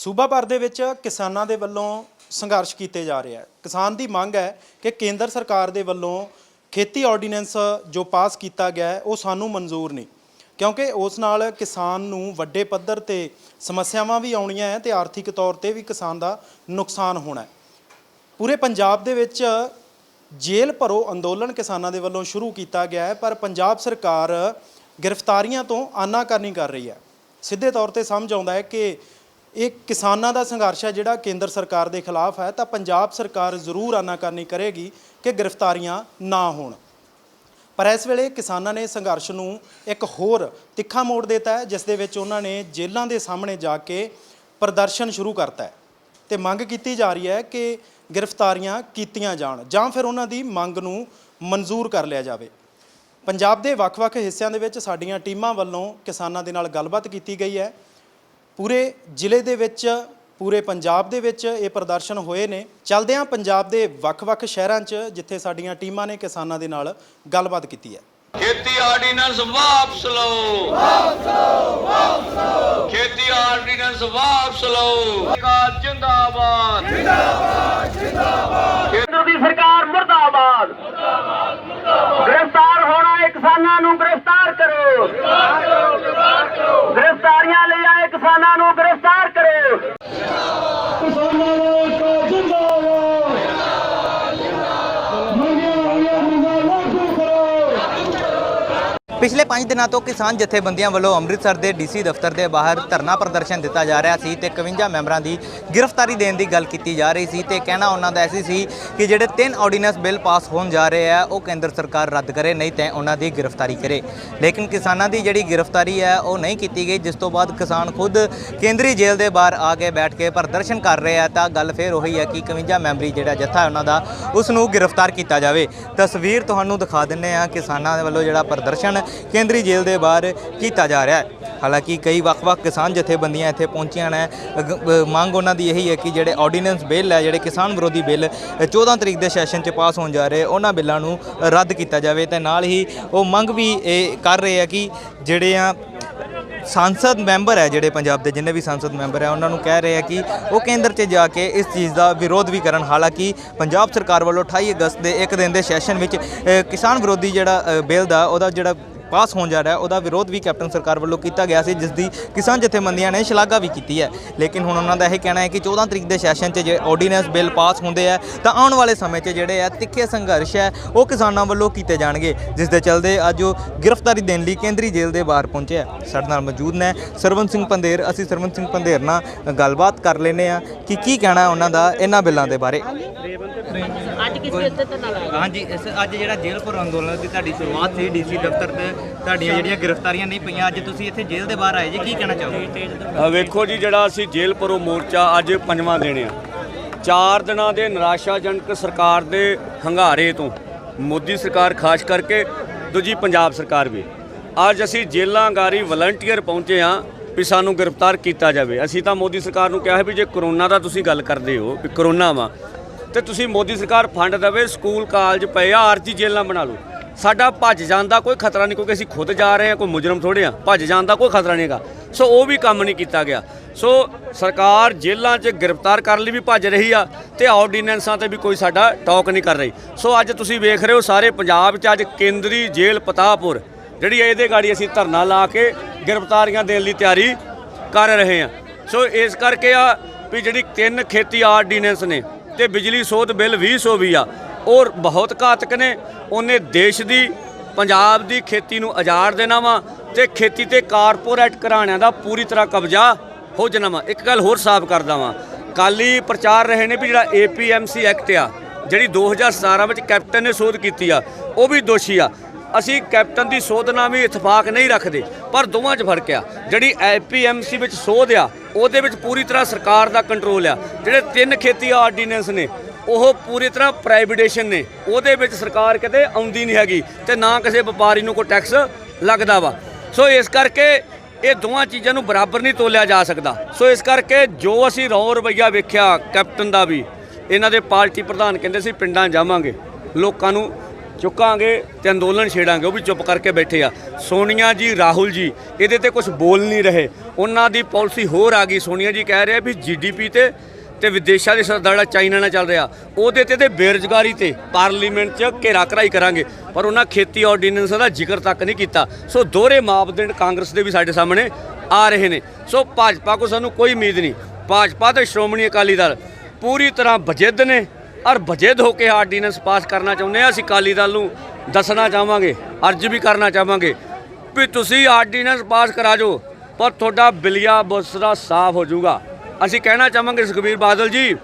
सूबा भर दे विच किसानां दे वल्लों संघर्ष कीते जा रहे हैं। किसान की मंग है कि केंद्र सरकार दे वल्लों खेती ऑर्डीनेंस जो पास किया गया है वो सानू मंजूर नहीं, क्योंकि उस नाल किसान नूं वड्डे पद्धर ते समस्यावां भी आउणियां है ते आर्थिक तौर ते भी किसान दा नुकसान होना है। पूरे पंजाब दे विच जेल भरो अंदोलन किसानां दे वल्लों शुरू किया गया है, पर पंजाब सरकार गिरफ्तारियां तो आनाकानी कर रही है। सीधे तौर ते समझ आउंदा है कि एक किसानां दा संघर्ष है जिहड़ा केंद्र सरकार के खिलाफ है, तो पंजाब सरकार जरूर आनाकानी करेगी कि गिरफ्तारियां ना होण। पर इस वेले किसानां ने संघर्ष नूं एक होर तिखा मोड़ देता है, जिस दे विच उन्हां ने जेलों के सामने जाके प्रदर्शन शुरू करता है ते मंग की जा रही है कि गिरफ्तारियां कीतियां जाण जां फिर उन्हां दी मंग नूं मंजूर कर लिया जावे। पंजाब दे वख-वख हिस्सिਆਂ ਦੇ ਵਿੱਚ ਸਾਡੀਆਂ ਟੀਮਾਂ ਵੱਲੋਂ ਕਿਸਾਨਾਂ ਦੇ ਨਾਲ ਗੱਲਬਾਤ ਕੀਤੀ ਗਈ ਹੈ। पूरे ਜ਼ਿਲ੍ਹੇ ਦੇ ਵਿੱਚ पूरे पंजाब ਦੇ ਵਿੱਚ ਇਹ ਪ੍ਰਦਰਸ਼ਨ ਹੋਏ ਨੇ। ਚੱਲਦੇ ਹਾਂ ਪੰਜਾਬ ਦੇ ਵੱਖ-ਵੱਖ ਸ਼ਹਿਰਾਂ 'ਚ ਜਿੱਥੇ ਸਾਡੀਆਂ ਟੀਮਾਂ ਨੇ ਕਿਸਾਨਾਂ ਦੇ ਨਾਲ ਗੱਲਬਾਤ ਕੀਤੀ ਹੈ। खेती ऑर्डिनेंस वापस लो, वापस लो, वापस लो। खेती ऑर्डिनेंस वापस लो। जिंदाबाद, जिंदाबाद, जिंदाबाद। केंद्र की सरकार मुर्दाबाद, मुर्दाबाद, मुर्दाबाद। गिरफ्तार होना है किसानां नूं गिरफ्तार करो, गिरफ्तार करो, गिरफ्तार करो। गिरफ्तारियां ले आए किसानां नूं गिरफ्तार करो। किसानां का जिंदाबाद, पिछले 5 दिनों तो किसान जथेबंदियों वालों अमृतसर के DC दफ्तर के बाहर धरना प्रदर्शन दिता जा रहा सी ते 51 मैंबरों की गिरफ्तारी देने की गल की जा रही सी ते कहना उन्होंने ऐसी सी कि जोड़े 3 ऑर्डीनेंस बिल पास होने जा रहे हैं वो केंद्र सरकार रद्द करे, नहीं तो उन्होंने गिरफ्तारी करे। लेकिन किसानों की जी गिरफ्तारी है वो नहीं की गई, जिस तो बाद किसान खुद केंद्रीय जेल के बाहर आके बैठ के प्रदर्शन कर रहे हैं। तो गल फिर वही है कि 51 मैंबरी जोड़ा जत्था है उन्होंने उसनूं गिरफ्तार किया जाए। तस्वीर तुहानूं दिखा दिंदे आ किसानों वालों जोड़ा प्रदर्शन केंद्रीय जेल के बाहर किया जा रहा है। हालांकि कई वख-वख किसान जथेबंदियां इत्थे पहुंचियां ने। मंग उन्हां दी यही है कि जोड़े ऑर्डीनेंस बिल है, जोड़े किसान विरोधी बिल 14 तरीक के सैशन च पास होने जा रहे उन्हां बिलों नूं रद्द किया जाए। तो नाल ही वो मंग भी कर रहे हैं कि जोड़े सांसद मैंबर है जोड़े पंजाब के जिन्हें भी सांसद मैंबर है उन्होंने कह रहे हैं कि वो केंद्र से जाके इस चीज़ का विरोध भी करन। हालांकि पंजाब सरकार वालों 28 अगस्त के एक दिन के सैशन में किसान विरोधी जोड़ा बिल का वह जोड़ा पास होने जा रहा है वह विरोध भी कैप्टन सरकार वालों किया गया सी, जिसकी किसान जथेबंदियां ने शलाघा भी की है। लेकिन हुण उन्होंने यह कहना है कि 14 तरीक के सैशन से जो ऑर्डीनेंस बिल पास होंगे है तो आने वाले समय जोड़े है तिखे संघर्ष है वो किसानों वालों किए जाएंगे, जिस दे चलते अज गिरफ्तारी देने लिए केंद्रीय जेल के बाहर पहुंचे है। साडे नाल मौजूद ने सरवण सिंह पंधेर। असीं सरवण सिंह पंधेर नाल गलबात कर लेने कि की कहना है उन्हों का इन्हां बिलों के बारे। हाँ जी, अज जो जेल भरो अंदोलन की तुहाडी शुरुआत थी DC दफ्तर से, तुहाडियां जिहड़ियां गिरफ्तारियां नहीं पईयां, अज तुसीं इत्थे जेल के बाहर आए जी, की कहना चाहोगे? वेखो जी, जिहड़ा असीं जेल भरो मोर्चा अज 5वां दिन आ। 4 दिनों के निराशाजनक सरकार के हंगारे तो मोदी सरकार खास करके दूजी पंजाब सरकार भी अज असीं जेलों गारी वलंटीयर पहुँचे हाँ भी सानू गिरफ्तार किया जाए। असीं तां मोदी सरकार नूं कहा है भी जे करोना का तुसीं गल करदे हो भी करोना वा तो तुसीं मोदी सरकार फंड देवे, स्कूल कालज पे आरजी जेलां बना लो। साडा भज जाण दा कोई खतरा नहीं, क्योंकि असीं खुद जा रहे हैं, कोई मुजरम थोड़े आ, भज जाण दा कोई खतरा नहीं है। सो वो भी काम नहीं किया गया। सो सरकार जेलों च गिरफ्तार कर ली भी भज रही आ ते ऑर्डीनेंसां ते भी कोई साडा टॉक नहीं कर रही। सो अज तुसीं वेख रहे हो सारे पंजाब च अज केंद्रीय जेल पतापुर जिहड़ी इहदे गाड़ी असीं धरना ला के गिरफ्तारियां देण लई तैयारी कर रहे हैं। सो इस करके आ भी जिहड़ी 3 खेती ऑर्डीनेंस ने ते बिजली सोध बिल 2024 आ और बहुत घातक ने। उन्हें देश की पंजाब की खेती नूं उजाड़ देना वा ते खेती ते कारपोरेट घराणिਆਂ ਦਾ पूरी तरह कब्जा हो जाना वा। एक गल होर साफ करदा वां, कल ही प्रचार रहे ने भी जिहड़ा APMC एक्ट आ जिहड़ी 2017 में कैप्टन ने सोध की आ वो भी दोषी आ। असी कैप्टन की सोध नाल भी इतफाक नहीं रखते, पर दोवां 'च फर्क आ। जिहड़ी APMC विच सोध आ ਉਹਦੇ ਵਿੱਚ पूरी तरह सरकार का कंट्रोल आ। ਜਿਹੜੇ 3 खेती ऑर्डीनेंस ने ਉਹ पूरी तरह प्राइवेटेशन ने, ਉਹਦੇ ਵਿੱਚ सरकार किते आउंदी नहीं हैगी ਤੇ ना किसी व्यापारी ਨੂੰ कोई टैक्स लगता वा। सो इस करके ये दोवां चीज़ों ਨੂੰ बराबर नहीं तोलिया जा सकता। सो इस करके जो असी रौ रवैया वेख्या कैप्टन का भी, इन्हां दे पार्टी प्रधान कहंदे सी पिंडां जावांगे, लोकां ਨੂੰ ਚੁੱਕਾਂਗੇ ਤੇ ਅੰਦੋਲਨ ਛੇੜਾਂਗੇ। ਉਹ ਵੀ ਚੁੱਪ ਕਰਕੇ ਬੈਠੇ ਆ। ਸੋਨੀਆ ਜੀ, ਰਾਹੁਲ ਜੀ ਇਹਦੇ ਤੇ ਕੁਝ ਬੋਲ ਨਹੀਂ ਰਹੇ। ਉਹਨਾਂ ਦੀ ਪਾਲਿਸੀ ਹੋਰ ਆ ਗਈ। ਸੋਨੀਆ ਜੀ ਕਹਿ ਰਹੇ ਵੀ GDP ਤੇ ਵਿਦੇਸ਼ਾਂ ਦੇ ਸਰਦਾਰਾ ਚਾਈਨਾ ਨਾਲ ਚੱਲ ਰਿਹਾ, ਉਹਦੇ ਤੇ ਬੇਰੁਜ਼ਗਾਰੀ ਤੇ ਪਾਰਲੀਮੈਂਟ 'ਚ ਘੇਰਾ ਘਰਾਈ ਕਰਾਂਗੇ। ਪਰ ਉਹਨਾਂ ਖੇਤੀ ਆਰਡੀਨੈਂਸ ਦਾ ਜ਼ਿਕਰ ਤੱਕ ਨਹੀਂ ਕੀਤਾ। ਸੋ ਦੋਹਰੇ ਮਾਪਦੰਡ ਕਾਂਗਰਸ ਦੇ ਵੀ ਸਾਡੇ ਸਾਹਮਣੇ ਆ ਰਹੇ ਨੇ। ਸੋ ਭਾਜਪਾ ਕੋ ਸਾਨੂੰ ਕੋਈ ਉਮੀਦ ਨਹੀਂ। ਭਾਜਪਾ ਤੇ ਸ਼੍ਰੋਮਣੀ ਅਕਾਲੀ ਦਲ ਪੂਰੀ ਤਰ੍ਹਾਂ ਵਜਿੱਦ ਨੇ ਔਰ ਵਜਿੱਦ ਹੋ ਕੇ ਆਰਡੀਨੈਂਸ ਪਾਸ ਕਰਨਾ ਚਾਹੁੰਦੇ ਆ। ਅਸੀਂ ਅਕਾਲੀ ਦਲ ਨੂੰ ਦੱਸਣਾ ਚਾਹਾਂਗੇ, ਅਰਜ਼ ਵੀ ਕਰਨਾ ਚਾਹਾਂਗੇ ਵੀ ਤੁਸੀਂ ਆਰਡੀਨੈਂਸ ਪਾਸ ਕਰਾ ਜੋ, ਪਰ ਤੁਹਾਡਾ ਬਿਲੀਆ ਬੁਸਰਾ ਸਾਫ਼ ਹੋ ਜਾਊਗਾ। ਅਸੀਂ ਕਹਿਣਾ ਚਾਹਾਂਗੇ ਸੁਖਬੀਰ ਬਾਦਲ ਜੀ,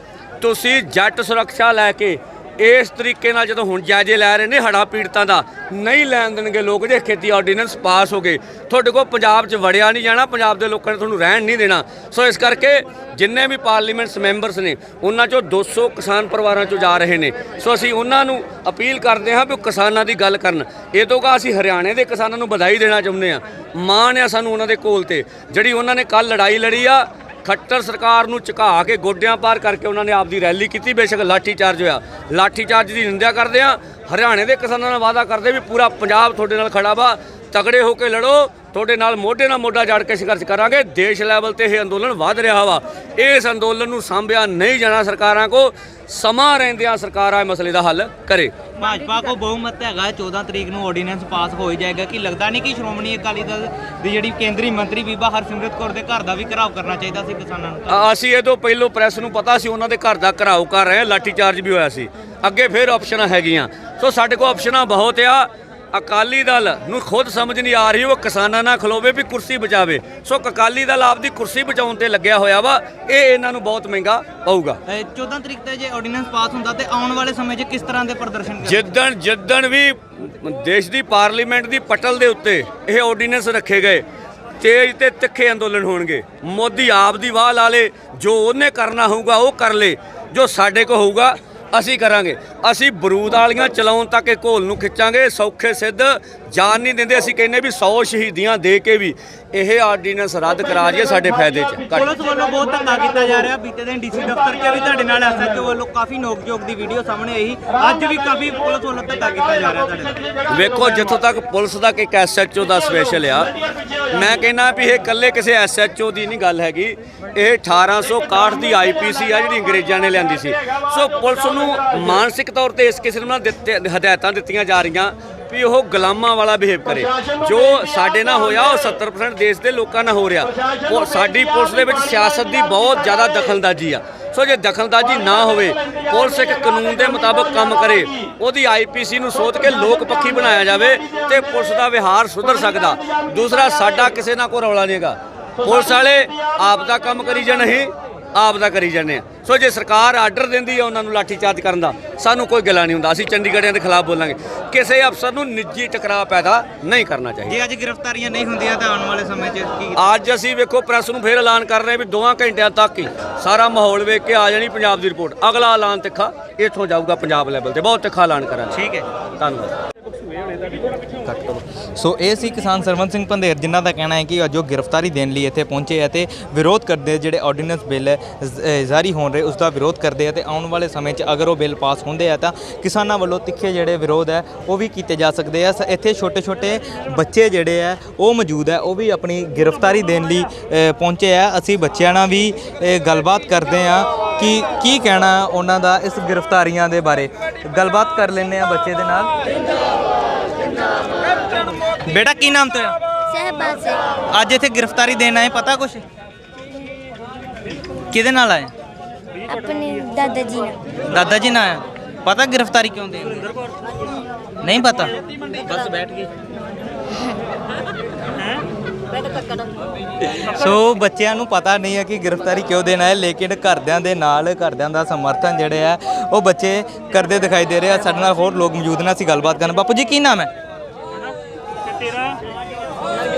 ਤੁਸੀਂ ਜੱਟ ਸੁਰੱਖਿਆ ਲੈ ਕੇ ਇਸ ਤਰੀਕੇ ਨਾਲ ਜਦੋਂ ਹੁਣ ਜਾਇਜ਼ੇ ਲੈ ਰਹੇ ਨੇ ਹੜ੍ਹਾਂ ਪੀੜਤਾਂ ਦਾ, ਨਹੀਂ ਲੈਣ ਦੇਣਗੇ ਲੋਕ ਜੇ ਖੇਤੀ ਆਰਡੀਨੈਂਸ ਪਾਸ ਹੋ ਗਏ। ਤੁਹਾਡੇ ਕੋਲ ਪੰਜਾਬ 'ਚ ਵੜਿਆ ਨਹੀਂ ਜਾਣਾ, ਪੰਜਾਬ ਦੇ ਲੋਕਾਂ ਨੇ ਤੁਹਾਨੂੰ ਰਹਿਣ ਨਹੀਂ ਦੇਣਾ। ਸੋ ਇਸ ਕਰਕੇ ਜਿੰਨੇ ਵੀ ਪਾਰਲੀਮੈਂਟਸ ਮੈਂਬਰਸ ਨੇ ਉਹਨਾਂ 'ਚੋਂ 200 ਕਿਸਾਨ ਪਰਿਵਾਰਾਂ 'ਚੋਂ ਜਾ ਰਹੇ ਨੇ। ਸੋ ਅਸੀਂ ਉਹਨਾਂ ਨੂੰ ਅਪੀਲ ਕਰਦੇ ਹਾਂ ਵੀ ਉਹ ਕਿਸਾਨਾਂ ਦੀ ਗੱਲ ਕਰਨ। ਇਹ ਤੋਂ ਕਾ ਅਸੀਂ ਹਰਿਆਣੇ ਦੇ ਕਿਸਾਨਾਂ ਨੂੰ ਵਧਾਈ ਦੇਣਾ ਚਾਹੁੰਦੇ ਹਾਂ। ਮਾਣ ਆ ਸਾਨੂੰ ਉਹਨਾਂ ਦੇ ਕੋਲ ਤੇ, ਜਿਹੜੀ ਉਹਨਾਂ ਨੇ ਕੱਲ੍ਹ ਲੜਾਈ ਲੜੀ ਆ। ਖੱਟਰ ਸਰਕਾਰ ਨੂੰ ਝੁਕਾ ਕੇ ਗੋਡਿਆਂ ਪਾਰ ਕਰਕੇ ਉਹਨਾਂ ਨੇ ਆਪਦੀ ਰੈਲੀ ਕੀਤੀ। ਬੇਸ਼ੱਕ ਲਾਠੀ ਚਾਰਜ ਹੋਇਆ, ਲਾਠੀ ਚਾਰਜ ਦੀ ਨਿੰਦਿਆ ਕਰਦੇ ਆ। ਹਰਿਆਣੇ ਦੇ ਕਿਸਾਨਾਂ ਨਾਲ ਵਾਅਦਾ ਕਰਦੇ ਵੀ ਪੂਰਾ ਪੰਜਾਬ ਤੁਹਾਡੇ ਨਾਲ ਖੜਾ ਵਾ, ਤਗੜੇ ਹੋ ਕੇ ਲੜੋ, ਤੁਹਾਡੇ ਨਾਲ ਮੋਢੇ ਨਾਲ ਮੋਢਾ ਜੜ ਕੇ ਸੰਘਰਸ਼ ਕਰਾਂਗੇ। ਦੇਸ਼ ਲੈਵਲ ਤੇ ਇਹ ਅੰਦੋਲਨ ਵੱਧ ਰਿਹਾ ਵਾ। ਇਸ ਅੰਦੋਲਨ ਨੂੰ ਸਾਂਭਿਆ ਨਹੀਂ ਜਾਣਾ ਸਰਕਾਰਾਂ ਕੋ। ਸਮਾਂ ਰਹਿੰਦਿਆਂ ਸਰਕਾਰਾਂ ਮਸਲੇ ਦਾ ਹੱਲ ਕਰੇ। ਭਾਜਪਾ ਕੋ ਬਹੁਮਤ ਹੈਗਾ, 14 ਤਰੀਕ ਨੂੰ ਆਰਡੀਨੈਂਸ ਪਾਸ ਹੋ ਹੀ ਜਾਏਗਾ। ਕਿ ਲੱਗਦਾ ਨਹੀਂ ਕਿ ਸ਼੍ਰੋਮਣੀ ਅਕਾਲੀ ਦਲ ਦੀ ਜਿਹੜੀ ਕੇਂਦਰੀ ਮੰਤਰੀ ਬੀਬਾ ਹਰਸਿਮਰਤ ਕੌਰ ਦੇ ਘਰ ਦਾ ਵੀ ਘਿਰਾਓ ਕਰਨਾ ਚਾਹੀਦਾ ਸੀ ਕਿਸਾਨਾਂ ਨੂੰ? ਅਸੀਂ ਇਹ ਤੋਂ ਪਹਿਲੋਂ ਪ੍ਰੈਸ ਨੂੰ ਪਤਾ ਸੀ ਉਹਨਾਂ ਦੇ ਘਰ ਦਾ ਘਿਰਾਓ ਕਰ ਰਹੇ, ਲਾਠੀ ਚਾਰਜ ਵੀ ਹੋਇਆ ਸੀ। ਅੱਗੇ ਫਿਰ ਆਪਸ਼ਨਾਂ ਹੈਗੀਆਂ। ਸੋ ਸਾਡੇ ਕੋਲ ਆਪਸ਼ਨਾਂ ਬਹੁਤ ਆ। ਅਕਾਲੀ ਦਲ ਨੂੰ ਖੁਦ ਸਮਝ ਨਹੀਂ ਆ ਰਹੀ ਉਹ ਕਿਸਾਨਾਂ ਨਾਲ ਖਲੋਵੇ ਵੀ ਕੁਰਸੀ ਬਚਾਵੇ। ਸੋ ਅਕਾਲੀ ਦਲ ਆਪਦੀ ਕੁਰਸੀ ਬਚਾਉਣ ਤੇ ਲੱਗਿਆ ਹੋਇਆ ਵਾ। ਇਹ ਇਹਨਾਂ ਨੂੰ ਬਹੁਤ ਮਹਿੰਗਾ ਪਊਗਾ। 14 ਤਰੀਕ ਤੇ ਜੇ ਆਰਡੀਨੈਂਸ ਪਾਸ ਹੁੰਦਾ ਤੇ ਆਉਣ ਵਾਲੇ ਸਮੇਂ 'ਚ ਕਿਸ ਤਰ੍ਹਾਂ ਦੇ ਪ੍ਰਦਰਸ਼ਨ ਜਿੱਦਣ ਵੀ ਦੇਸ਼ ਦੀ ਪਾਰਲੀਮੈਂਟ ਦੀ ਪਟਲ ਦੇ ਉੱਤੇ ਇਹ ਆਰਡੀਨੈਂਸ ਰੱਖੇ ਗਏ, ਤੇਜ਼ ਤੇ ਤਿੱਖੇ ਅੰਦੋਲਨ ਹੋਣਗੇ। ਮੋਦੀ ਆਪ ਦੀ ਵਾਹ ਲਾ ਲੇ, ਜੋ ਉਹਨੇ ਕਰਨਾ ਹੋਊਗਾ ਉਹ ਕਰ ਲੇ, ਜੋ ਸਾਡੇ ਕੋਲ ਹੋਊਗਾ ਅਸੀਂ ਕਰਾਂਗੇ। ਅਸੀਂ ਬਰੂਦ ਵਾਲੀਆਂ ਚਲਾਉਣ ਤੱਕ ਇਹ ਘੋਲ ਨੂੰ ਖਿੱਚਾਂਗੇ। ਸੌਖੇ ਸਿੱਧ ਜਾਨ ਨਹੀਂ ਦਿੰਦੇ। ਅਸੀਂ ਕਹਿੰਦੇ ਵੀ 100 ਸ਼ਹੀਦੀਆਂ ਦੇ ਕੇ ਵੀ ਇਹ ਆਰਡੀਨੈਂਸ ਰੱਦ ਕਰਾ ਜਾਈਏ ਸਾਡੇ ਫਾਇਦੇ 'ਚ। ਪੁਲਿਸ ਵੱਲੋਂ ਬਹੁਤ ਧੱਕਾ ਕੀਤਾ ਜਾ ਰਿਹਾ। ਬੀਤੇ ਦਿਨ ਡੀਸੀ ਦਫ਼ਤਰ 'ਚ ਵੀ ਤੁਹਾਡੇ ਨਾਲ SHO ਵੱਲੋਂ ਕਾਫੀ ਨੋਕ-ਝੋਕ ਦੀ ਵੀਡੀਓ ਸਾਹਮਣੇ ਆਈ। ਅੱਜ ਵੀ ਕਾਫੀ ਪੁਲਿਸ ਵੱਲੋਂ ਧੱਕਾ ਕੀਤਾ ਜਾ ਰਿਹਾ ਤੁਹਾਡੇ ਨਾਲ। ਵੇਖੋ, ਜਿੱਥੋਂ ਤੱਕ ਪੁਲਿਸ ਦਾ ਇੱਕ SHO ਦਾ ਸਪੈਸ਼ਲ ਆ, ਮੈਂ ਕਹਿੰਦਾ ਵੀ ਇਹ ਇਕੱਲੇ ਕਿਸੇ SHO ਦੀ ਨਹੀਂ ਗੱਲ ਹੈਗੀ। ਇਹ 1861 ਦੀ IPC ਆ ਜਿਹੜੀ ਅੰਗਰੇਜ਼ਾਂ ਨੇ ਲਿਆਂਦੀ ਸੀ। ਸੋ ਪੁਲਿਸ ਨੂੰ ਮਾਨਸਿਕ ਤੌਰ ਤੇ ਇਸ ਕਿਸਮ ਨਾਲ ਹਦਾਇਤਾਂ ਦਿੱਤੀਆਂ ਜਾ ਰਹੀਆਂ ਵੀ ਉਹ ਗੁਲਾਮਾਂ ਵਾਲਾ ਬਿਹੇਵ ਕਰੇ। ਜੋ ਸਾਡੇ ਨਾਲ ਹੋਇਆ ਉਹ 70% ਦੇਸ਼ ਦੇ ਲੋਕਾਂ ਨਾਲ ਹੋ ਰਿਹਾ। ਸਾਡੀ ਪੁਲਿਸ ਦੇ ਵਿੱਚ ਸਿਆਸਤ ਦੀ ਬਹੁਤ ਜ਼ਿਆਦਾ ਦਖਲਅੰਦਾਜ਼ੀ ਆ। ਸੋ ਜੇ ਦਖਲਅੰਦਾਜ਼ੀ ਨਾ ਹੋਵੇ, ਪੁਲਿਸ ਇੱਕ ਕਾਨੂੰਨ ਦੇ ਮੁਤਾਬਕ ਕੰਮ ਕਰੇ, ਉਹਦੀ IPC ਨੂੰ ਸੋਧ ਕੇ ਲੋਕ ਪੱਖੀ ਬਣਾਇਆ ਜਾਵੇ ਤੇ ਪੁਲਿਸ ਦਾ ਵਿਹਾਰ ਸੁਧਰ ਸਕਦਾ। ਦੂਸਰਾ, ਸਾਡਾ ਕਿਸੇ ਨਾਲ ਕੋਈ ਰੌਲਾ ਨਹੀਂ ਹੈਗਾ। ਪੁਲਿਸ ਵਾਲੇ ਆਪ ਦਾ ਕੰਮ ਕਰੀ ਜਾਂ ਨਹੀਂ, ਆਪ ਦਾ ਕਰੀ ਜਾਂਦੇ ਆ। ਸੋ ਜੇ ਸਰਕਾਰ ਆਰਡਰ ਦਿੰਦੀ ਹੈ ਉਹਨਾਂ ਨੂੰ ਲਾਠੀ ਚਾਰਜ ਕਰਨ ਦਾ, ਸਾਨੂੰ ਕੋਈ ਗੱਲਾਂ ਨਹੀਂ ਹੁੰਦਾ। ਅਸੀਂ ਚੰਡੀਗੜ੍ਹੀਆਂ ਦੇ ਖਿਲਾਫ ਬੋਲਾਂਗੇ। ਕਿਸੇ ਅਫਸਰ ਨੂੰ ਨਿੱਜੀ ਟਕਰਾਅ ਪੈਦਾ ਨਹੀਂ ਕਰਨਾ ਚਾਹੀਦਾ। ਜੇ ਅੱਜ ਗ੍ਰਿਫਤਾਰੀਆਂ ਨਹੀਂ ਹੁੰਦੀਆਂ ਤਾਂ ਆਉਣ ਵਾਲੇ ਸਮੇਂ 'ਚ ਕੀ? ਅੱਜ ਅਸੀਂ ਵੇਖੋ ਪ੍ਰੈਸ ਨੂੰ ਫਿਰ ਐਲਾਨ ਕਰ ਰਹੇ ਵੀ 2 ਘੰਟਿਆਂ ਤੱਕ ਹੀ ਸਾਰਾ ਮਾਹੌਲ ਵੇਖ ਕੇ ਆ ਜਾਣੀ ਪੰਜਾਬ ਦੀ ਰਿਪੋਰਟ। ਅਗਲਾ ਐਲਾਨ ਤਿੱਖਾ ਇੱਥੋਂ ਜਾਊਗਾ ਪੰਜਾਬ ਲੈਵਲ ਤੇ, ਬਹੁਤ ਤਿੱਖਾ ਐਲਾਨ ਕਰਾਂਗੇ। ਠੀਕ ਹੈ, ਧੰਨਵਾਦ। ਸੋ ਇਹ ਸੀ ਕਿਸਾਨ ਸਰਵਨ ਸਿੰਘ ਪੰਧੇਰ, ਜਿਨ੍ਹਾਂ ਦਾ ਕਹਿਣਾ ਹੈ ਕਿ ਜੋ ਗ੍ਰਿਫਤਾਰੀ ਦੇਣ ਲਈ ਇੱਥੇ ਪਹੁੰਚੇ ਹੈ ਤੇ ਵਿਰੋਧ ਕਰਦੇ, ਜਿਹੜੇ ਆਰਡੀਨੈਂਸ ਬਿੱਲ ਜਾਰੀ ਹੋਣ ਰਹੇ ਉਸ ਦਾ ਵਿਰੋਧ ਕਰਦੇ ਆ ਤੇ ਆਉਣ ਵਾਲੇ ਸਮੇਂ 'ਚ ਅਗਰ ਉਹ ਬਿੱਲ ਪਾਸ ਹੁੰਦੇ ਆ ਤਾਂ ਕਿਸਾਨਾਂ ਵੱਲੋਂ ਤਿੱਖੇ ਜਿਹੜੇ ਵਿਰੋਧ ਹੈ ਉਹ ਵੀ ਕੀਤੇ ਜਾ ਸਕਦੇ ਆ। ਇੱਥੇ ਛੋਟੇ ਛੋਟੇ ਬੱਚੇ ਜਿਹੜੇ ਆ ਉਹ ਮੌਜੂਦ ਹੈ, ਉਹ ਵੀ ਆਪਣੀ ਗ੍ਰਿਫਤਾਰੀ ਦੇਣ ਲਈ ਪਹੁੰਚੇ ਆ। ਅਸੀਂ ਬੱਚਿਆਂ ਨਾਲ ਵੀ ਗੱਲਬਾਤ ਕਰਦੇ ਆ ਕਿ ਕੀ ਕਹਿਣਾ ਉਹਨਾਂ ਦਾ ਇਸ ਗ੍ਰਿਫਤਾਰੀਆਂ ਦੇ ਬਾਰੇ। ਗੱਲਬਾਤ ਕਰ ਲੈਂਦੇ ਆ ਬੱਚੇ ਦੇ ਨਾਲ। ਬੇਟਾ ਕੀ ਨਾਮ ਤੇਰਾ? ਸਹਿਬਾਜ਼ ਸਿੰਘ। ਅੱਜ ਇੱਥੇ ਗ੍ਰਿਫਤਾਰੀ ਦੇਣ ਆਏ, ਪਤਾ ਕੁਛ ਕਿਹਦੇ ਨਾਲ ਆਏ? ਆਪਣੇ ਦਾਦਾ ਜੀ ਨਾਲ। ਦਾਦਾ ਜੀ ਨਾਲ ਆਇਆ। ਪਤਾ ਗ੍ਰਿਫਤਾਰੀ ਕਿਉਂ ਦੇਣ? ਨਹੀਂ ਪਤਾ, ਬਸ ਬੈਠ ਗਏ। ਸੋ ਬੱਚਿਆਂ ਨੂੰ ਪਤਾ ਨਹੀਂ ਹੈ ਕਿ ਗ੍ਰਿਫਤਾਰੀ ਕਿਉਂ ਦੇਣਾ ਹੈ, ਲੇਕਿਨ ਘਰਦਿਆਂ ਦੇ ਨਾਲ, ਘਰਦਿਆਂ ਦਾ ਸਮਰਥਨ ਜਿਹੜੇ ਆ ਉਹ ਬੱਚੇ ਕਰਦੇ ਦਿਖਾਈ ਦੇ ਰਹੇ ਆ। ਸਾਡੇ ਨਾਲ ਹੋਰ ਲੋਕ ਮੌਜੂਦ ਨੇ, ਅਸੀਂ ਗੱਲਬਾਤ ਕਰਨ। ਬਾਪੂ ਜੀ ਕੀ ਨਾਮ ਹੈ?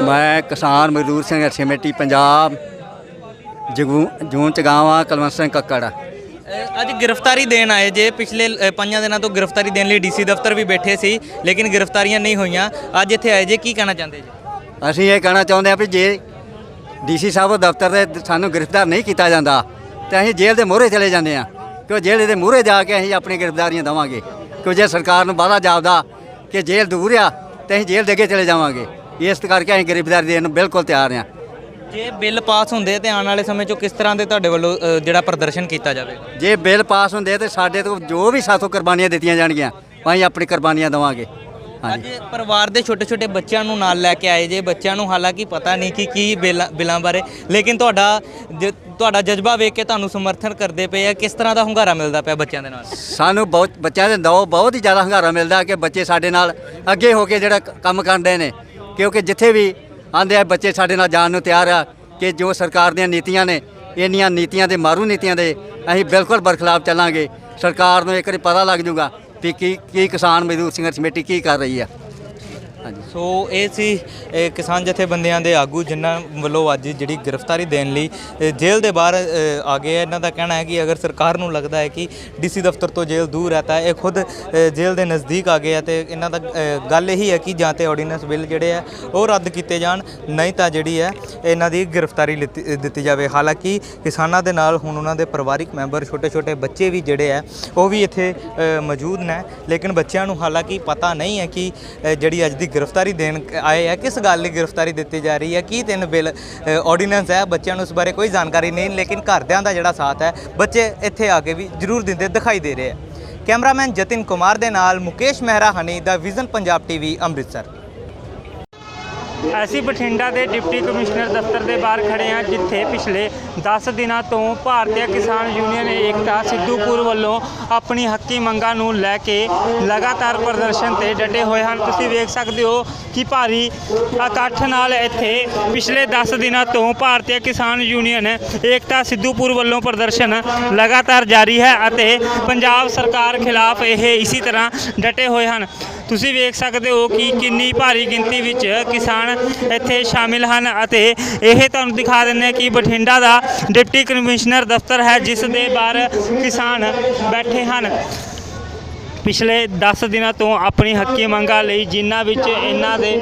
ਮੈਂ ਕਿਸਾਨ ਮਜ਼ਦੂਰ ਸੰਘਰਸ਼ ਕਮੇਟੀ ਪੰਜਾਬ ਜੂਨ ਚਗਾਵਾਂ ਕੁਲਵੰਤ ਸਿੰਘ ਕੱਕੜ। ਅੱਜ ਗ੍ਰਿਫਤਾਰੀ ਦੇਣ ਆਏ ਜੇ। ਪਿਛਲੇ 5 ਦਿਨਾਂ ਤੋਂ ਗ੍ਰਿਫਤਾਰੀ ਦੇਣ ਲਈ ਡੀਸੀ ਦਫ਼ਤਰ ਵੀ ਬੈਠੇ ਸੀ, ਲੇਕਿਨ ਗ੍ਰਿਫਤਾਰੀਆਂ ਨਹੀਂ ਹੋਈਆਂ। ਅੱਜ ਇੱਥੇ ਆਏ ਜੇ, ਕੀ ਕਹਿਣਾ ਚਾਹੁੰਦੇ ਜੀ? ਅਸੀਂ ਇਹ ਕਹਿਣਾ ਚਾਹੁੰਦੇ ਹਾਂ ਵੀ ਜੇ DC ਸਾਹਿਬ ਦਫ਼ਤਰ ਦੇ ਸਾਨੂੰ ਗ੍ਰਿਫਤਾਰ ਨਹੀਂ ਕੀਤਾ ਜਾਂਦਾ ਤਾਂ ਅਸੀਂ ਜੇਲ੍ਹ ਦੇ ਮੂਹਰੇ ਚਲੇ ਜਾਂਦੇ ਹਾਂ, ਕਿਉਂ ਜੇਲ੍ਹ ਦੇ ਮੂਹਰੇ ਜਾ ਕੇ ਅਸੀਂ ਆਪਣੀ ਗ੍ਰਿਫਤਾਰੀਆਂ ਦੇਵਾਂਗੇ। ਕਿਉਂ ਜੇ ਸਰਕਾਰ ਨੂੰ ਵਾਅਦਾ ਜਾਪਦਾ ਕਿ ਜੇਲ੍ਹ ਦੂਰ ਆ ਤੇ ਅਸੀਂ ਜੇਲ੍ਹ ਦੇ ਅੱਗੇ ਚਲੇ ਜਾਵਾਂਗੇ। ਇਸ ਕਰਕੇ ਅਸੀਂ ਗ੍ਰਿਫਤਾਰੀ ਦੇਣ ਨੂੰ ਬਿਲਕੁਲ ਤਿਆਰ ਹਾਂ। ਜੇ ਬਿੱਲ ਪਾਸ ਹੁੰਦੇ ਤੇ ਆਉਣ ਵਾਲੇ ਸਮੇਂ 'ਚੋਂ ਕਿਸ ਤਰ੍ਹਾਂ ਦੇ ਤੁਹਾਡੇ ਵੱਲੋਂ ਜਿਹੜਾ ਪ੍ਰਦਰਸ਼ਨ ਕੀਤਾ ਜਾਵੇ? ਜੇ ਬਿੱਲ ਪਾਸ ਹੁੰਦੇ ਤੇ ਸਾਡੇ ਤੋਂ ਜੋ ਵੀ ਸਾਥੋਂ ਕੁਰਬਾਨੀਆਂ ਦਿੱਤੀਆਂ ਜਾਣਗੀਆਂ ਅਸੀਂ ਆਪਣੀ ਕੁਰਬਾਨੀਆਂ ਦੇਵਾਂਗੇ। ਅੱਜ ਹਾਂਜੀ, ਪਰਿਵਾਰ ਦੇ ਛੋਟੇ ਛੋਟੇ ਬੱਚਿਆਂ ਨੂੰ ਨਾਲ ਲੈ ਕੇ ਆਏ ਜੇ। ਬੱਚਿਆਂ ਨੂੰ ਹਾਲਾਂਕਿ ਪਤਾ ਨਹੀਂ ਕਿ ਕੀ ਬਿੱਲਾਂ ਬਾਰੇ, ਲੇਕਿਨ ਤੁਹਾਡਾ ਜਜ਼ਬਾ ਵੇਖ ਕੇ ਤੁਹਾਨੂੰ ਸਮਰਥਨ ਕਰਦੇ ਪਏ ਆ। ਕਿਸ ਤਰ੍ਹਾਂ ਦਾ ਹੁੰਗਾਰਾ ਮਿਲਦਾ ਪਿਆ ਬੱਚਿਆਂ ਦੇ ਨਾਲ? ਸਾਨੂੰ ਬਹੁਤ ਬੱਚਿਆਂ ਦੇ ਦੋ ਬਹੁਤ ਹੀ ਜ਼ਿਆਦਾ ਹੰਗਾਰਾ ਮਿਲਦਾ ਕਿ ਬੱਚੇ ਸਾਡੇ ਨਾਲ ਅੱਗੇ ਹੋ ਕੇ ਜਿਹੜਾ ਕੰਮ ਕਰਦੇ ਨੇ, ਕਿਉਂਕਿ ਜਿੱਥੇ ਵੀ ਆਂਦੇ ਆ ਬੱਚੇ ਸਾਡੇ ਨਾਲ ਜਾਣ ਨੂੰ ਤਿਆਰ ਆ ਕਿ ਜੋ ਸਰਕਾਰ ਦੀਆਂ ਨੀਤੀਆਂ ਨੇ, ਇੰਨੀਆਂ ਨੀਤੀਆਂ ਦੇ ਮਾਰੂ ਨੀਤੀਆਂ ਦੇ ਅਸੀਂ ਬਿਲਕੁਲ ਬਰਖਲਾਫ ਚੱਲਾਂਗੇ। ਸਰਕਾਰ ਨੂੰ ਇੱਕ ਵਾਰੀ ਪਤਾ ਲੱਗ ਜੂਗਾ ਵੀ ਕੀ ਕਿਸਾਨ ਮਜ਼ਦੂਰ ਸੰਘਰਸ਼ ਕਮੇਟੀ ਕੀ ਕਰ ਰਹੀ ਆ। ਹਾਂਜੀ, ਸੋ ਇਹ ਸੀ ਕਿਸਾਨ ਜਥੇਬੰਦੀਆਂ ਦੇ ਆਗੂ ਜਿਨ੍ਹਾਂ ਵੱਲੋਂ ਅੱਜ ਜਿਹੜੀ ਗ੍ਰਿਫਤਾਰੀ ਦੇਣ ਲਈ ਜੇਲ੍ਹ ਦੇ ਬਾਹਰ ਆ ਗਏ। ਇਹਨਾਂ ਦਾ ਕਹਿਣਾ ਹੈ ਕਿ ਅਗਰ ਸਰਕਾਰ ਨੂੰ ਲੱਗਦਾ ਹੈ ਕਿ ਡੀਸੀ ਦਫ਼ਤਰ ਤੋਂ ਜੇਲ੍ਹ ਦੂਰ ਹੈ ਤਾਂ ਇਹ ਖੁਦ ਜੇਲ੍ਹ ਦੇ ਨਜ਼ਦੀਕ ਆ ਗਏ ਆ ਤੇ ਇਹਨਾਂ ਦਾ ਗੱਲ ਇਹੀ ਹੈ ਕਿ ਜਾਂ ਤੇ ਆਰਡੀਨੈਂਸ ਬਿੱਲ ਜਿਹੜੇ ਆ ਉਹ ਰੱਦ ਕੀਤੇ ਜਾਣ, ਨਹੀਂ ਤਾਂ ਜਿਹੜੀ ਹੈ ਇਹਨਾਂ ਦੀ ਗ੍ਰਿਫਤਾਰੀ ਦਿੱਤੀ ਜਾਵੇ। ਹਾਲਾਂਕਿ ਕਿਸਾਨਾਂ ਦੇ ਨਾਲ ਹੁਣ ਉਹਨਾਂ ਦੇ ਪਰਿਵਾਰਿਕ ਮੈਂਬਰ, ਛੋਟੇ ਛੋਟੇ ਬੱਚੇ ਵੀ ਜਿਹੜੇ ਆ ਉਹ ਵੀ ਇੱਥੇ ਮੌਜੂਦ ਨੇ, ਲੇਕਿਨ ਬੱਚਿਆਂ ਨੂੰ ਹਾਲਾਂਕਿ ਪਤਾ ਨਹੀਂ ਹੈ ਕਿ ਜਿਹੜੀ ਅੱਜ ਦੀ ਗ੍ਰਿਫਤਾਰੀ ਦੇਣ ਆਏ ਆ ਕਿਸ ਗੱਲ ਲਈ ਗ੍ਰਿਫਤਾਰੀ ਦਿੱਤੀ ਜਾ ਰਹੀ ਹੈ, ਕੀ 3 ਬਿੱਲ ਆਰਡੀਨੈਂਸ ਹੈ। ਬੱਚਿਆਂ ਨੂੰ ਇਸ ਬਾਰੇ ਕੋਈ ਜਾਣਕਾਰੀ ਨਹੀਂ, ਲੇਕਿਨ ਘਰਦਿਆਂ ਦਾ ਜਿਹੜਾ ਸਾਥ ਹੈ ਬੱਚੇ ਇੱਥੇ ਆ ਕੇ ਵੀ ਜ਼ਰੂਰ ਦਿੰਦੇ ਦਿਖਾਈ ਦੇ ਰਹੇ ਆ। ਕੈਮਰਾਮੈਨ ਜਤਿਨ ਕੁਮਾਰ ਦੇ ਨਾਲ ਮੁਕੇਸ਼ ਮਹਿਰਾ ਹਨੀ, ਦਾ ਵਿਜ਼ਨ ਪੰਜਾਬ ਟੀਵੀ, ਅੰਮ੍ਰਿਤਸਰ। ਅਸੀਂ ਬਠਿੰਡਾ ਦੇ ਡਿਪਟੀ ਕਮਿਸ਼ਨਰ ਦਫ਼ਤਰ ਦੇ ਬਾਹਰ ਖੜੇ ਹਾਂ, ਜਿੱਥੇ ਪਿਛਲੇ 10 ਦਿਨਾਂ ਤੋਂ ਭਾਰਤੀ ਕਿਸਾਨ ਯੂਨੀਅਨ ਏਕਤਾ ਸਿੱਧੂਪੁਰ ਵੱਲੋਂ ਆਪਣੀ ਹੱਕੀ ਮੰਗਾਂ ਨੂੰ ਲੈ ਕੇ ਲਗਾਤਾਰ ਪ੍ਰਦਰਸ਼ਨ ਤੇ ਡਟੇ ਹੋਏ ਹਨ। ਤੁਸੀਂ ਵੇਖ ਸਕਦੇ ਹੋ ਕਿ ਭਾਰੀ ਇਕੱਠ ਨਾਲ ਇੱਥੇ ਪਿਛਲੇ 10 ਦਿਨਾਂ ਤੋਂ ਭਾਰਤੀ ਕਿਸਾਨ ਯੂਨੀਅਨ ਏਕਤਾ ਸਿੱਧੂਪੁਰ ਵੱਲੋਂ ਪ੍ਰਦਰਸ਼ਨ ਲਗਾਤਾਰ ਜਾਰੀ ਹੈ ਅਤੇ ਪੰਜਾਬ ਸਰਕਾਰ ਖਿਲਾਫ ਇਹ ਇਸੇ ਤਰ੍ਹਾਂ ਡਟੇ ਹੋਏ ਹਨ। ਤੁਸੀਂ ਵੇਖ ਸਕਦੇ ਹੋ ਕਿ ਕਿੰਨੀ ਭਾਰੀ ਗਿਣਤੀ ਵਿੱਚ ਕਿਸਾਨ ਇੱਥੇ ਸ਼ਾਮਿਲ ਹਨ ਅਤੇ ਇਹ ਤੁਹਾਨੂੰ ਦਿਖਾ ਦਿੰਦੇ ਹਾਂ ਕਿ ਬਠਿੰਡਾ ਦਾ ਡਿਪਟੀ ਕਮਿਸ਼ਨਰ ਦਫ਼ਤਰ ਹੈ, ਜਿਸ ਦੇ ਬਾਹਰ ਕਿਸਾਨ ਬੈਠੇ ਹਨ ਪਿਛਲੇ 10 ਦਿਨਾਂ ਤੋਂ ਆਪਣੀ ਹੱਕੀ ਮੰਗਾਂ ਲਈ, ਜਿਨ੍ਹਾਂ ਵਿੱਚ ਇਹਨਾਂ ਦੇ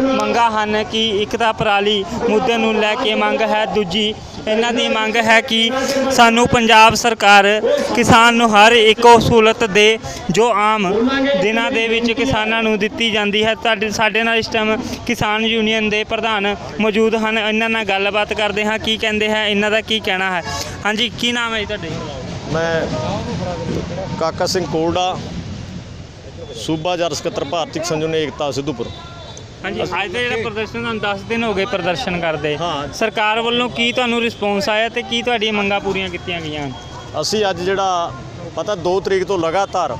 ਮੰਗਾਂ ਹਨ ਕਿ ਇੱਕ ਤਾਂ ਪਰਾਲੀ ਮੁੱਦੇ ਨੂੰ ਲੈ ਕੇ ਮੰਗ ਹੈ, ਦੂਜੀ ਇਹਨਾਂ ਦੀ ਮੰਗ ਹੈ ਕਿ ਸਾਨੂੰ ਪੰਜਾਬ ਸਰਕਾਰ ਕਿਸਾਨ ਨੂੰ ਹਰ ਇੱਕ ਉਹ ਸਹੂਲਤ ਦੇ ਜੋ ਆਮ ਦਿਨਾਂ ਦੇ ਵਿੱਚ ਕਿਸਾਨਾਂ ਨੂੰ ਦਿੱਤੀ ਜਾਂਦੀ ਹੈ। ਸਾਡੇ ਨਾਲ ਇਸ ਟਾਈਮ ਕਿਸਾਨ ਯੂਨੀਅਨ ਦੇ ਪ੍ਰਧਾਨ ਮੌਜੂਦ ਹਨ, ਇਹਨਾਂ ਨਾਲ ਗੱਲਬਾਤ ਕਰਦੇ ਹਾਂ ਕੀ ਕਹਿੰਦੇ ਹੈ, ਇਹਨਾਂ ਦਾ ਕੀ ਕਹਿਣਾ ਹੈ। ਹਾਂਜੀ, ਕੀ ਨਾਮ ਹੈ ਜੀ ਤੁਹਾਡੇ? ਮੈਂ ਕਾਕਾ ਸਿੰਘ ਕੋਲਡਾ, ਸੂਬਾ ਜਰ ਸਕੱਤਰ ਭਾਰਤੀ ਕਿਸਾਨ ਯੂਨੀਅਨ ਏਕਤਾ ਸਿੱਧੂਪੁਰ। ਹਾਂਜੀ, ਅੱਜ ਦਾ ਜਿਹੜਾ ਪ੍ਰਦਰਸ਼ਨ, ਤੁਹਾਨੂੰ 10 ਦਿਨ ਹੋ ਗਏ ਪ੍ਰਦਰਸ਼ਨ ਕਰਦੇ, ਹਾਂ। ਸਰਕਾਰ ਵੱਲੋਂ ਕੀ ਤੁਹਾਨੂੰ ਰਿਸਪੌਂਸ ਆਇਆ ਤੇ ਕੀ ਤੁਹਾਡੀਆਂ ਮੰਗਾਂ ਪੂਰੀਆਂ ਕੀਤੀਆਂ ਗਈਆਂ? ਅਸੀਂ ਅੱਜ ਜਿਹੜਾ ਪਤਾ 2 ਤਰੀਕ ਤੋਂ ਲਗਾਤਾਰ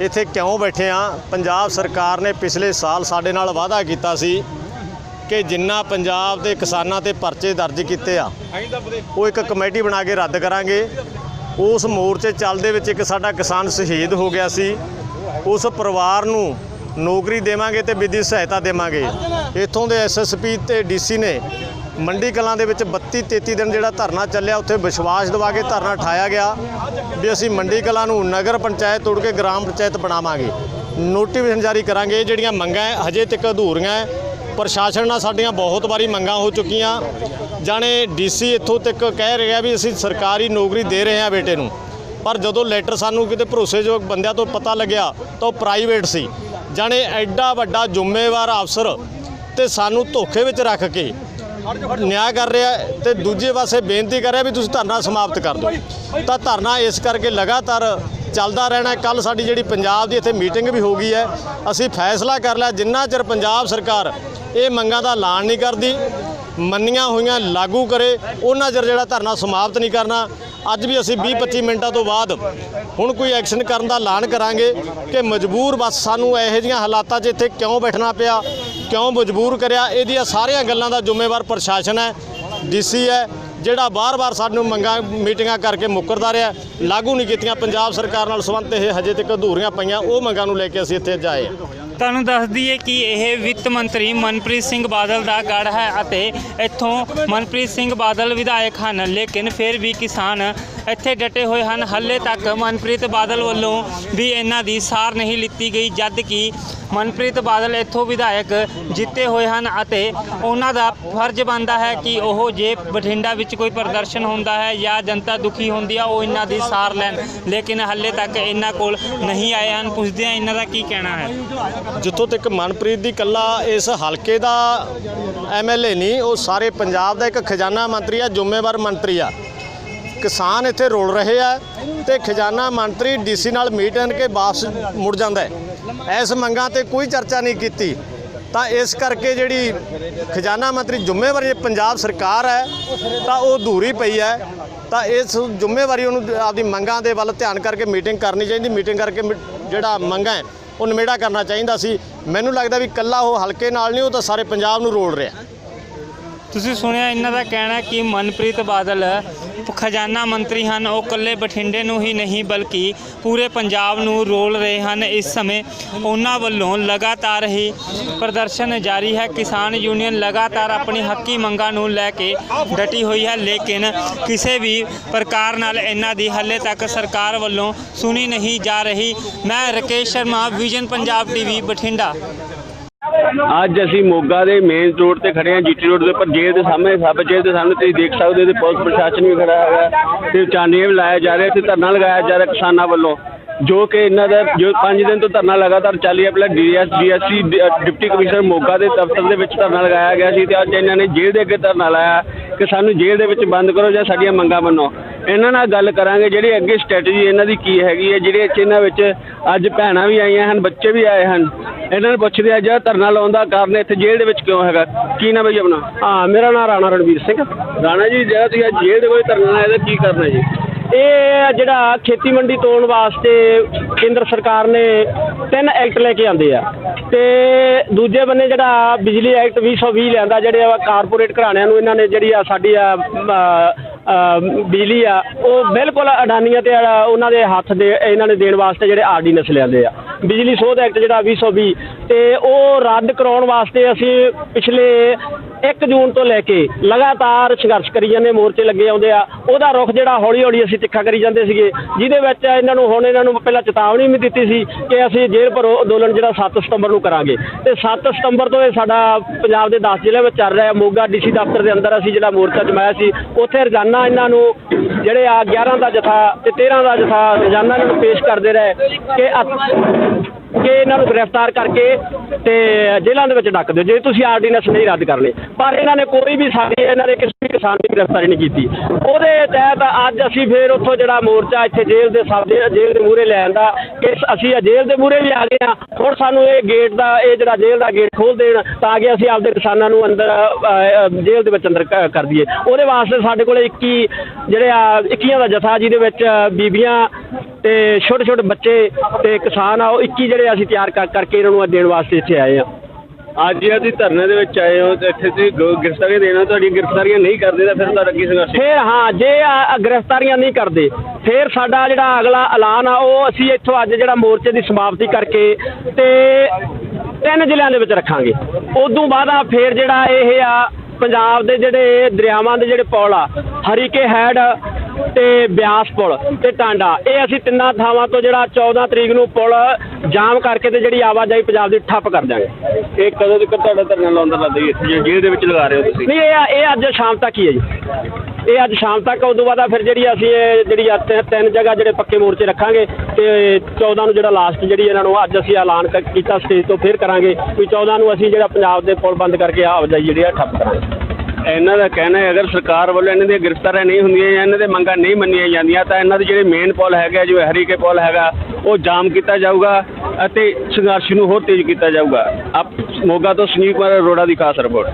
ਇੱਥੇ ਕਿਉਂ ਬੈਠੇ ਆ, ਪੰਜਾਬ ਸਰਕਾਰ ਨੇ ਪਿਛਲੇ ਸਾਲ ਸਾਡੇ ਨਾਲ ਵਾਅਦਾ ਕੀਤਾ ਸੀ ਕਿ ਜਿੰਨਾ ਪੰਜਾਬ ਦੇ ਕਿਸਾਨਾਂ ਤੇ ਪਰਚੇ ਦਰਜ ਕੀਤੇ ਆ ਉਹ ਇੱਕ ਕਮੇਟੀ ਬਣਾ ਕੇ ਰੱਦ ਕਰਾਂਗੇ। ਉਸ ਮੋਰਚੇ ਚੱਲਦੇ ਵਿੱਚ ਇੱਕ ਸਾਡਾ ਕਿਸਾਨ ਸ਼ਹੀਦ ਹੋ ਗਿਆ ਸੀ, ਉਸ ਪਰਿਵਾਰ ਨੂੰ ਨੌਕਰੀ ਦੇਵਾਂਗੇ ਤੇ ਵਿੱਤੀ ਸਹਾਇਤਾ ਦੇਵਾਂਗੇ। ਇੱਥੋਂ ਦੇ ਐਸਐਸਪੀ ਤੇ ਡੀਸੀ ਨੇ ਮੰਡੀ ਕਲਾਂ ਦੇ ਵਿੱਚ 32-33 ਦਿਨ ਜਿਹੜਾ ਧਰਨਾ ਚੱਲਿਆ, ਉੱਥੇ ਵਿਸ਼ਵਾਸ ਦਿਵਾ ਕੇ ਧਰਨਾ ਉਠਾਇਆ ਗਿਆ ਵੀ ਅਸੀਂ ਮੰਡੀ ਕਲਾਂ ਨੂੰ ਨਗਰ ਪੰਚਾਇਤ ਤੋੜ ਕੇ ਗ੍ਰਾਮ ਪੰਚਾਇਤ ਬਣਾਵਾਂਗੇ, ਨੋਟੀਫਿਕੇਸ਼ਨ ਜਾਰੀ ਕਰਾਂਗੇ। ਜਿਹੜੀਆਂ ਮੰਗਾਂ ਹਜੇ ਤੱਕ ਅਧੂਰੀਆਂ ਹੈ, ਪ੍ਰਸ਼ਾਸਨ ਨਾਲ ਸਾਡੀਆਂ ਬਹੁਤ ਵਾਰੀ ਮੰਗਾਂ ਹੋ ਚੁੱਕੀਆਂ। ਜਾਣੇ ਡੀਸੀ ਇੱਥੋਂ ਤੱਕ ਕਹਿ ਰਿਹਾ ਵੀ ਅਸੀਂ ਸਰਕਾਰੀ ਨੌਕਰੀ ਦੇ ਰਹੇ ਹਾਂ ਬੇਟੇ ਨੂੰ, ਪਰ ਜਦੋਂ ਲੈਟਰ ਸਾਨੂੰ ਕਿਤੇ ਭਰੋਸੇਯੋਗ ਬੰਦਿਆਂ ਤੋਂ ਪਤਾ ਲੱਗਿਆ ਤਾਂ ਉਹ ਪ੍ਰਾਈਵੇਟ ਸੀ। ਜਾਣੇ ਐਡਾ ਵੱਡਾ ਜ਼ਿੰਮੇਵਾਰ ਅਫਸਰ ਤੇ ਸਾਨੂੰ ਧੋਖੇ ਵਿੱਚ ਰੱਖ ਕੇ ਨਿਆਂ ਕਰ ਰਿਹਾ ਤੇ ਦੂਜੇ ਪਾਸੇ ਬੇਨਤੀ ਕਰ ਰਿਹਾ ਵੀ ਤੁਸੀਂ ਧਰਨਾ ਸਮਾਪਤ ਕਰ ਦਿਓ। ਤਾਂ ਧਰਨਾ ਇਸ ਕਰਕੇ ਲਗਾਤਾਰ ਚੱਲਦਾ ਰਹਿਣਾ। ਕੱਲ ਸਾਡੀ ਜਿਹੜੀ ਪੰਜਾਬ ਦੀ ਇੱਥੇ ਮੀਟਿੰਗ ਵੀ ਹੋ ਗਈ ਹੈ, ਅਸੀਂ ਫੈਸਲਾ ਕਰ ਲਿਆ ਜਿੰਨਾ ਚਿਰ ਪੰਜਾਬ ਸਰਕਾਰ ਇਹ ਮੰਗਾਂ ਦਾ ਐਲਾਨ ਨਹੀਂ ਕਰਦੀ, ਮੰਨੀਆਂ ਹੋਈਆਂ ਲਾਗੂ ਕਰੇ, ਉਹਨਾਂ ਚਿਰ ਜਿਹੜਾ ਧਰਨਾ ਸਮਾਪਤ ਨਹੀਂ ਕਰਨਾ। ਅੱਜ ਵੀ ਅਸੀਂ 20-25 ਮਿੰਟਾਂ ਤੋਂ ਬਾਅਦ ਹੁਣ ਕੋਈ ਐਕਸ਼ਨ ਕਰਨ ਦਾ ਐਲਾਨ ਕਰਾਂਗੇ ਕਿ ਮਜਬੂਰ ਬਸ ਸਾਨੂੰ ਇਹੋ ਜਿਹੀਆਂ ਹਾਲਾਤਾਂ 'ਚ ਇੱਥੇ ਕਿਉਂ ਬੈਠਣਾ ਪਿਆ, ਕਿਉਂ ਮਜਬੂਰ ਕਰਿਆ, ਇਹਦੀਆਂ ਸਾਰੀਆਂ ਗੱਲਾਂ ਦਾ ਜ਼ਿੰਮੇਵਾਰ ਪ੍ਰਸ਼ਾਸਨ ਹੈ, ਡੀਸੀ ਹੈ, ਜਿਹੜਾ ਬਾਰ-ਬਾਰ ਸਾਨੂੰ ਮੰਗਾਂ ਮੀਟਿੰਗਾਂ ਕਰਕੇ ਮੁੱਕਰਦਾ ਰਿਹਾ, ਲਾਗੂ ਨਹੀਂ ਕੀਤੀਆਂ। ਪੰਜਾਬ ਸਰਕਾਰ ਨਾਲ ਸੰਬੰਧ ਇਹ ਹਜੇ ਤੱਕ ਅਧੂਰੀਆਂ ਪਈਆਂ, ਉਹ ਮੰਗਾਂ ਨੂੰ ਲੈ ਕੇ ਅਸੀਂ ਇੱਥੇ ਜਾਏ। ਤੁਹਾਨੂੰ ਦੱਸ ਦਈਏ ਕਿ ਇਹ ਵਿੱਤ ਮੰਤਰੀ ਮਨਪ੍ਰੀਤ ਸਿੰਘ ਬਾਦਲ ਦਾ ਗੜ੍ਹ ਹੈ ਅਤੇ ਇੱਥੋਂ ਮਨਪ੍ਰੀਤ ਸਿੰਘ ਬਾਦਲ ਵਿਧਾਇਕ ਹਨ, ਲੇਕਿਨ ਫਿਰ ਵੀ ਕਿਸਾਨ ਇੱਥੇ ਡਟੇ ਹੋਏ ਹਨ। ਹਾਲੇ ਤੱਕ ਮਨਪ੍ਰੀਤ ਬਾਦਲ ਵੱਲੋਂ ਵੀ ਇਹਨਾਂ ਦੀ ਸਾਰ ਨਹੀਂ ਲਿੱਤੀ ਗਈ, ਜਦ ਕਿ ਮਨਪ੍ਰੀਤ ਬਾਦਲ ਇੱਥੋਂ ਵਿਧਾਇਕ ਜਿੱਤੇ ਹੋਏ ਹਨ ਅਤੇ ਉਹਨਾਂ ਦਾ ਫਰਜ਼ ਬਣਦਾ ਹੈ ਕਿ ਉਹ ਜੇ ਬਠਿੰਡਾ ਵਿੱਚ ਕੋਈ ਪ੍ਰਦਰਸ਼ਨ ਹੁੰਦਾ ਹੈ ਜਾਂ ਜਨਤਾ ਦੁਖੀ ਹੁੰਦੀ ਆ ਉਹ ਇਹਨਾਂ ਦੀ ਸਾਰ ਲੈਣ, ਲੇਕਿਨ ਹਾਲੇ ਤੱਕ ਇਹਨਾਂ ਕੋਲ ਨਹੀਂ ਆਏ ਹਨ। ਪੁੱਛਦੇ ਹਾਂ ਇਹਨਾਂ ਦਾ ਕੀ ਕਹਿਣਾ ਹੈ। ਜਿੱਥੋਂ ਤੱਕ ਮਨਪ੍ਰੀਤ ਦੀ ਇਕੱਲਾ ਇਸ ਹਲਕੇ ਦਾ ਐਮਐਲਏ ਨਹੀਂ, ਉਹ ਸਾਰੇ ਪੰਜਾਬ ਦਾ ਇੱਕ ਖਜ਼ਾਨਾ ਮੰਤਰੀ ਆ, ਜ਼ਿੰਮੇਵਾਰ ਮੰਤਰੀ ਆ। ਕਿਸਾਨ ਇੱਥੇ ਰੋਲ ਰਹੇ ਆ ਤੇ ਖਜ਼ਾਨਾ ਮੰਤਰੀ ਡੀਸੀ ਨਾਲ ਮੀਟ ਕੇ ਵਾਪਸ ਮੁੜ ਜਾਂਦਾ ਹੈ। ਇਸ ਮੰਗਾਂ ਤੇ ਕੋਈ ਚਰਚਾ ਨਹੀਂ ਕੀਤੀ, ਤਾਂ ਇਸ ਕਰਕੇ ਜਿਹੜੀ ਖਜ਼ਾਨਾ ਮੰਤਰੀ ਜ਼ਿੰਮੇਵਾਰੀ ਪੰਜਾਬ ਸਰਕਾਰ ਹੈ ਤਾਂ ਉਹ ਅਧੂਰੀ ਪਈ ਹੈ। ਤਾਂ ਇਸ ਜ਼ਿੰਮੇਵਾਰੀ ਉਹਨੂੰ ਆਪਦੀ ਮੰਗਾਂ ਦੇ ਵੱਲ ਧਿਆਨ ਕਰਕੇ ਮੀਟਿੰਗ ਕਰਨੀ ਚਾਹੀਦੀ। ਮੀਟਿੰਗ ਕਰਕੇ ਜਿਹੜਾ ਮੰਗਾਂ ਹੈ ਉਹ ਨਿਬੇੜਾ ਕਰਨਾ ਚਾਹੀਦਾ ਸੀ। ਮੈਨੂੰ ਲੱਗਦਾ ਵੀ ਇਕੱਲਾ ਉਹ ਹਲਕੇ ਨਾਲ ਨਹੀਂ, ਉਹ ਤਾਂ ਸਾਰੇ ਪੰਜਾਬ ਨੂੰ ਰੋਲ ਰਿਹਾ। ਤੁਸੀਂ ਸੁਣਿਆ ਇਹਨਾਂ ਦਾ ਕਹਿਣਾ ਕਿ ਮਨਪ੍ਰੀਤ ਬਾਦਲ ਖਜ਼ਾਨਾ ਮੰਤਰੀ ਹਨ, ਉਹ ਇਕੱਲੇ ਬਠਿੰਡੇ ਨੂੰ ਹੀ ਨਹੀਂ ਬਲਕਿ ਪੂਰੇ ਪੰਜਾਬ ਨੂੰ ਰੋਲ ਰਹੇ ਹਨ। ਇਸ ਸਮੇਂ ਉਹਨਾਂ ਵੱਲੋਂ ਲਗਾਤਾਰ ਹੀ ਪ੍ਰਦਰਸ਼ਨ ਜਾਰੀ ਹੈ। ਕਿਸਾਨ ਯੂਨੀਅਨ ਲਗਾਤਾਰ ਆਪਣੀ ਹੱਕੀ ਮੰਗਾਂ ਨੂੰ ਲੈ ਕੇ ਡਟੀ ਹੋਈ ਹੈ, ਲੇਕਿਨ ਕਿਸੇ ਵੀ ਪ੍ਰਕਾਰ ਨਾਲ ਇਹਨਾਂ ਦੀ ਹਾਲੇ ਤੱਕ ਸਰਕਾਰ ਵੱਲੋਂ ਸੁਣੀ ਨਹੀਂ ਜਾ ਰਹੀ। ਮੈਂ ਰਕੇਸ਼ ਸ਼ਰਮਾ, ਵਿਜ਼ਨ ਪੰਜਾਬ ਟੀਵੀ, ਬਠਿੰਡਾ। ਅੱਜ ਅਸੀਂ ਮੋਗਾ ਦੇ ਮੇਨ ਰੋਡ ਤੇ ਖੜੇ ਹਾਂ, ਜੀਟੀ ਰੋਡ ਦੇ ਉੱਪਰ, ਜੇਲ੍ਹ ਦੇ ਸਾਹਮਣੇ, ਸਬ ਜੇਲ੍ਹ ਦੇ ਸਾਹਮਣੇ ਤੁਸੀਂ ਦੇਖ ਸਕਦੇ ਹੋ ਤੇ ਪੁਲਿਸ ਪ੍ਰਸ਼ਾਸਨ ਵੀ ਖੜਾ ਹੈਗਾ ਤੇ ਚਾਨੀਆਂ ਵੀ ਲਾਇਆ ਜਾ ਰਿਹਾ। ਇੱਥੇ ਧਰਨਾ ਲਗਾਇਆ ਜਾ ਰਿਹਾ ਕਿਸਾਨਾਂ ਵੱਲੋਂ, ਜੋ ਕਿ ਇਹਨਾਂ ਦਾ ਜੋ 5 ਦਿਨ ਤੋਂ ਧਰਨਾ ਲਗਾਤਾਰ ਚੱਲ ਰਿਹਾ। ਪਹਿਲਾਂ ਡੀਐਸਸੀ ਡਿਪਟੀ ਕਮਿਸ਼ਨਰ ਮੋਗਾ ਦੇ ਦਫ਼ਤਰ ਦੇ ਵਿੱਚ ਧਰਨਾ ਲਗਾਇਆ ਗਿਆ ਸੀ ਤੇ ਅੱਜ ਇਹਨਾਂ ਨੇ ਜੇਲ੍ਹ ਦੇ ਅੱਗੇ ਧਰਨਾ ਲਾਇਆ ਕਿ ਸਾਨੂੰ ਜੇਲ੍ਹ ਦੇ ਵਿੱਚ ਬੰਦ ਕਰੋ ਜਾਂ ਸਾਡੀਆਂ ਮੰਗਾਂ ਮੰਨੋ। ਇਹਨਾਂ ਨਾਲ ਗੱਲ ਕਰਾਂਗੇ ਜਿਹੜੀ ਅੱਗੇ ਸਟ੍ਰੈਟਜੀ ਇਹਨਾਂ ਦੀ ਕੀ ਹੈਗੀ ਹੈ। ਜਿਹੜੇ ਇਹਨਾਂ ਵਿੱਚ ਅੱਜ ਭੈਣਾਂ ਵੀ ਆਈਆਂ ਹਨ, ਬੱਚੇ ਵੀ ਆਏ ਹਨ। ਇਹਨਾਂ ਨੂੰ ਪੁੱਛਦੇ ਆ ਜਿਹੜਾ ਧਰਨਾ ਲਾਉਣ ਦਾ ਕਾਰਨ ਇੱਥੇ ਜੇਲ੍ਹ ਦੇ ਵਿੱਚ ਕਿਉਂ ਹੈਗਾ। ਕੀ ਨਾਮ ਹੈ ਜੀ ਆਪਣਾ? ਹਾਂ, ਮੇਰਾ ਨਾਮ ਰਾਣਾ ਰਣਵੀਰ ਸਿੰਘ। ਰਾਣਾ ਜੀ, ਜਿਹੜਾ ਤੁਸੀਂ ਅੱਜ ਜੇਲ੍ਹ ਦੇ ਕੋਲ ਧਰਨਾ ਲਾਇਆ ਇਹਦਾ ਕੀ ਕਰਨਾ ਜੀ? ਇਹ ਜਿਹੜਾ ਖੇਤੀ ਮੰਡੀ ਤੋੜਨ ਵਾਸਤੇ ਕੇਂਦਰ ਸਰਕਾਰ ਨੇ 3 ਐਕਟ ਲੈ ਕੇ ਆਂਦੇ ਆ ਤੇ ਦੂਜੇ ਬੰਨੇ ਜਿਹੜਾ ਬਿਜਲੀ ਐਕਟ 2020 ਲਿਆਂਦਾ, ਜਿਹੜੇ ਕਾਰਪੋਰੇਟ ਘਰਾਣਿਆਂ ਨੂੰ ਇਹਨਾਂ ਨੇ ਜਿਹੜੀ ਆ ਸਾਡੀ ਬਿਜਲੀ ਆ ਉਹ ਬਿਲਕੁਲ ਅਡਾਨੀਆਂ ਤੇ ਉਹਨਾਂ ਦੇ ਹੱਥ ਦੇ ਇਹਨਾਂ ਨੇ ਦੇਣ ਵਾਸਤੇ ਜਿਹੜੇ ਆਰਡੀਨੈਂਸ ਲਿਆਂਦੇ ਆ। ਬਿਜਲੀ ਸੋਧ ਐਕਟ ਜਿਹੜਾ 2020 ਤੇ ਉਹ ਰੱਦ ਕਰਾਉਣ ਵਾਸਤੇ ਅਸੀਂ ਪਿਛਲੇ 1 ਜੂਨ ਤੋਂ ਲੈ ਕੇ ਲਗਾਤਾਰ ਸੰਘਰਸ਼ ਕਰੀ ਜਾਂਦੇ, ਮੋਰਚੇ ਲੱਗੇ ਆਉਂਦੇ ਆ। ਉਹਦਾ ਰੁਖ ਜਿਹੜਾ ਹੌਲੀ ਹੌਲੀ ਅਸੀਂ ਤਿੱਖਾ ਕਰੀ ਜਾਂਦੇ ਸੀਗੇ, ਜਿਹਦੇ ਵਿੱਚ ਇਹਨਾਂ ਨੂੰ ਪਹਿਲਾਂ ਚੇਤਾਵਨੀ ਵੀ ਦਿੱਤੀ ਸੀ ਕਿ ਅਸੀਂ ਜੇਲ੍ਹ ਭਰੋ ਅੰਦੋਲਨ ਜਿਹੜਾ 7 ਸਤੰਬਰ ਨੂੰ ਕਰਾਂਗੇ ਤੇ 7 ਸਤੰਬਰ ਤੋਂ ਇਹ ਸਾਡਾ ਪੰਜਾਬ ਦੇ 10 ਜ਼ਿਲ੍ਹਿਆਂ ਵਿੱਚ ਚੱਲ ਰਿਹਾ। ਮੋਗਾ ਡੀਸੀ ਦਫ਼ਤਰ ਦੇ ਅੰਦਰ ਅਸੀਂ ਜਿਹੜਾ ਮੋਰਚਾ ਜਮਾਇਆ ਸੀ, ਉੱਥੇ ਰੋਜ਼ਾਨਾ ਇਹਨਾਂ ਨੂੰ ਜਿਹੜੇ ਆ 11 ਦਾ ਜਥਾ ਤੇ 13 ਦਾ ਜਥਾ ਰੋਜ਼ਾਨਾ ਇਹਨਾਂ ਨੂੰ ਪੇਸ਼ ਕਰਦੇ ਰਹੇ ਕਿ ਇਹਨਾਂ ਨੂੰ ਗ੍ਰਿਫਤਾਰ ਕਰਕੇ ਤੇ ਜੇਲ੍ਹਾਂ ਦੇ ਵਿੱਚ ਡੱਕ ਦਿਓ ਜੇ ਤੁਸੀਂ ਆਰਡੀਨੈਂਸ ਨਹੀਂ ਰੱਦ ਕਰਨੇ। ਪਰ ਇਹਨਾਂ ਨੇ ਕੋਈ ਵੀ ਇਹਨਾਂ ਨੇ ਕਿਸੇ ਵੀ ਕਿਸਾਨ ਦੀ ਗ੍ਰਿਫਤਾਰੀ ਨਹੀਂ ਕੀਤੀ। ਉਹਦੇ ਤਹਿਤ ਅੱਜ ਅਸੀਂ ਫਿਰ ਉੱਥੋਂ ਜਿਹੜਾ ਮੋਰਚਾ ਇੱਥੇ ਜੇਲ੍ਹ ਦੇ ਮੂਹਰੇ ਲੈ ਆਂਦਾ ਕਿ ਅਸੀਂ ਜੇਲ੍ਹ ਦੇ ਮੂਹਰੇ ਵੀ ਆ ਗਏ ਹਾਂ। ਹੁਣ ਸਾਨੂੰ ਇਹ ਗੇਟ ਦਾ ਜਿਹੜਾ ਜੇਲ੍ਹ ਦਾ ਗੇਟ ਖੋਲ੍ਹ ਦੇਣ ਤਾਂ ਕਿ ਅਸੀਂ ਆਪਦੇ ਕਿਸਾਨਾਂ ਨੂੰ ਅੰਦਰ ਜੇਲ੍ਹ ਦੇ ਵਿੱਚ ਅੰਦਰ ਕਰ ਦਈਏ। ਉਹਦੇ ਵਾਸਤੇ ਸਾਡੇ ਕੋਲ 21 ਦਾ ਜਥਾ, ਜਿਹਦੇ ਵਿੱਚ ਬੀਬੀਆਂ ਤੇ ਛੋਟੇ ਛੋਟੇ ਬੱਚੇ ਤੇ ਕਿਸਾਨ ਆ, ਉਹ 21 ਜਿਹੜੇ ਅਸੀਂ ਤਿਆਰ ਕਰਕੇ ਇਹਨਾਂ ਨੂੰ ਦੇਣ ਵਾਸਤੇ ਇੱਥੇ ਆਏ ਆ। ਅੱਜ ਅਸੀਂ ਧਰਨੇ ਦੇ ਵਿੱਚ ਆਏ ਹੋ ਤੇ ਇੱਥੇ ਤੁਸੀਂ ਗ੍ਰਿਫਤਾਰੀਆਂ ਦੇਣਾ, ਤੁਹਾਡੀਆਂ ਗ੍ਰਿਫਤਾਰੀਆਂ ਨਹੀਂ ਕਰਦੇ ਤਾਂ ਫਿਰ ਤੁਹਾਡਾ ਕੀ ਸੰਘਰਸ਼? ਫਿਰ ਹਾਂ, ਜੇ ਗ੍ਰਿਫਤਾਰੀਆਂ ਨਹੀਂ ਕਰਦੇ ਫਿਰ ਸਾਡਾ ਜਿਹੜਾ ਅਗਲਾ ਐਲਾਨ ਆ ਉਹ ਅਸੀਂ ਇੱਥੋਂ ਅੱਜ ਜਿਹੜਾ ਮੋਰਚੇ ਦੀ ਸਮਾਪਤੀ ਕਰਕੇ ਤੇ 3 ਜ਼ਿਲ੍ਹਿਆਂ ਦੇ ਵਿੱਚ ਰੱਖਾਂਗੇ। ਉਦੋਂ ਬਾਅਦ ਫਿਰ ਜਿਹੜਾ ਇਹ ਆ ਪੰਜਾਬ ਦੇ ਜਿਹੜੇ ਦਰਿਆਵਾਂ ਦੇ ਜਿਹੜੇ ਪੁਲ ਆ, ਹਰੀਕੇ ਹੈਡ ਤੇ ਬਿਆਸ ਪੁਲ ਤੇ ਟਾਂਡਾ, ਇਹ ਅਸੀਂ 3 ਥਾਵਾਂ ਤੋਂ ਜਿਹੜਾ 14 ਤਰੀਕ ਨੂੰ ਪੁਲ ਜਾਮ ਕਰਕੇ ਤੇ ਜਿਹੜੀ ਆਵਾਜਾਈ ਪੰਜਾਬ ਦੀ ਠੱਪ ਕਰ ਦਿਆਂਗੇ। ਇਹ ਕਦੋਂ ਤੱਕ ਤੁਹਾਡਾ ਧਰਨਾ ਲਾਉਣ ਦਾ ਲੱਗਦਾ ਜੀ? ਇੱਥੇ ਜੇਲ੍ਹ ਦੇ ਵਿੱਚ ਲਗਾ ਰਹੇ ਹੋ ਤੁਸੀਂ? ਨਹੀਂ, ਇਹ ਅੱਜ ਸ਼ਾਮ ਤੱਕ ਹੀ ਹੈ ਜੀ, ਇਹ ਅੱਜ ਸ਼ਾਮ ਤੱਕ। ਉਦੋਂ ਬਾਅਦ ਫਿਰ ਜਿਹੜੀ ਅਸੀਂ ਜਿਹੜੀ 3 ਜਗ੍ਹਾ ਜਿਹੜੇ ਪੱਕੇ ਮੋਰਚੇ ਰੱਖਾਂਗੇ ਤੇ 14 ਨੂੰ ਜਿਹੜਾ ਲਾਸਟ ਜਿਹੜੀ ਇਹਨਾਂ ਨੂੰ ਅੱਜ ਅਸੀਂ ਐਲਾਨ ਕੀਤਾ ਸਟੇਜ ਤੋਂ ਫਿਰ ਕਰਾਂਗੇ ਵੀ 14 ਨੂੰ ਅਸੀਂ ਜਿਹੜਾ ਪੰਜਾਬ ਦੇ ਪੁਲ ਬੰਦ ਕਰਕੇ ਆਵਾਜਾਈ ਜਿਹੜੀ ਆ ਠੱਪ ਕਰਾਂਗੇ। ਇਹਨਾਂ ਦਾ ਕਹਿਣਾ ਹੈ ਅਗਰ ਸਰਕਾਰ ਵੱਲੋਂ ਇਹਨਾਂ ਦੀਆਂ ਗ੍ਰਿਫਤਾਰੀਆਂ ਨਹੀਂ ਹੁੰਦੀਆਂ ਜਾਂ ਇਹਨਾਂ ਦੇ ਮੰਗਾਂ ਨਹੀਂ ਮੰਨੀਆਂ ਜਾਂਦੀਆਂ ਤਾਂ ਇਹਨਾਂ ਦੇ ਜਿਹੜੇ ਮੇਨ ਪੁਲ ਹੈਗਾ, ਜਿਵੇਂ ਹਰੀਕੇ ਪੁਲ ਹੈਗਾ, ਉਹ ਜਾਮ ਕੀਤਾ ਜਾਊਗਾ ਅਤੇ ਸੰਘਰਸ਼ ਨੂੰ ਹੋਰ ਤੇਜ਼ ਕੀਤਾ ਜਾਊਗਾ। ਮੋਗਾ ਤੋਂ ਸੁਨੀਲ ਕੁਮਾਰ ਅਰੋੜਾ ਦੀ ਖਾਸ ਰਿਪੋਰਟ।